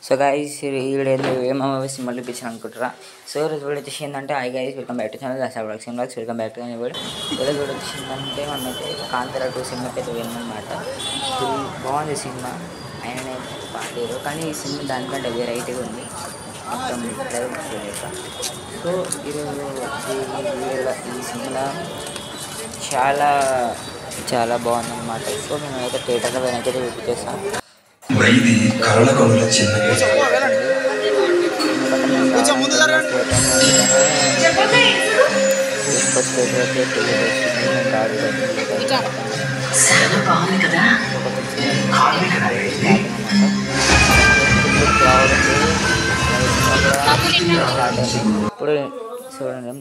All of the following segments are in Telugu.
సో గైస్ ఈ వీడియోలో ఏమో సినిమా చూపించాను అనుకుంటారా. సో ఈరోజు వీడియో వచ్చేసి ఏంటంటే hi guys welcome back to channel దాసాబ్లాగ్స్ వెల్కమ్ బ్యాక్ టు వీడియో. ఈరోజు వీడియో వచ్చేసి ఏంటంటే మనమైతే కాంతారా 2 సినిమాకి అయితే వెళ్ళామన్నమాట. బాగుంది సినిమా, ఆయన పాడలేరు కానీ ఈ సినిమా దానికంటే వెరైటీగా ఉంది మొత్తం సో ఈరోజు ఈ సినిమా చాలా చాలా బాగుందన్నమాట. సో మేమైతే థియేటర్లో వెనకైతే చూపించేస్తాం. ఇప్పుడు చూడండి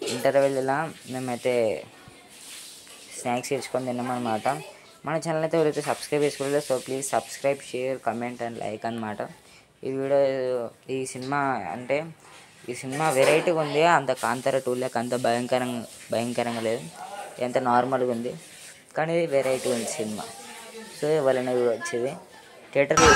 ఇంటర్వెల్లా మేమైతే స్నాక్స్ తెచ్చుకొని తిన్నామన్నమాట. మన ఛానల్ అయితే ఎవరైతే సబ్స్క్రైబ్ చేసుకోలేదు so please subscribe, share, comment and like అన్నమాట. ఈ వీడియో ఈ సినిమా వెరైటీగా ఉంది. అంత కాంతారా 2 లెక్క అంత భయంకరంగా లేదు, ఎంత నార్మల్గా ఉంది కానీ వెరైటీగా ఉంది సినిమా. సో ఎవరైనా వచ్చేది థియేటర్లో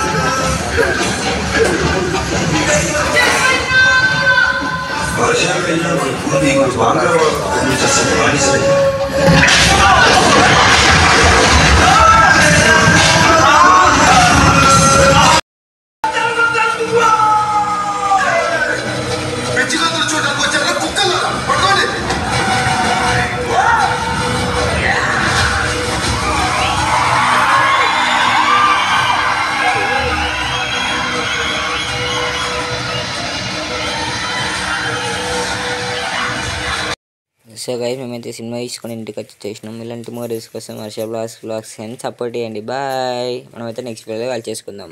సో గైస్ మేమైతే సినిమా తీసుకొని ఇంటికి వచ్చి చేసినాం. ఇలాంటి మోరీస్ కోసం వర్ష బ్లాగ్స్ అని సపోర్ట్ చేయండి. బాయ్. మనమైతే నెక్స్ట్ వీడియోలో కాల్ చేసుకుందాం.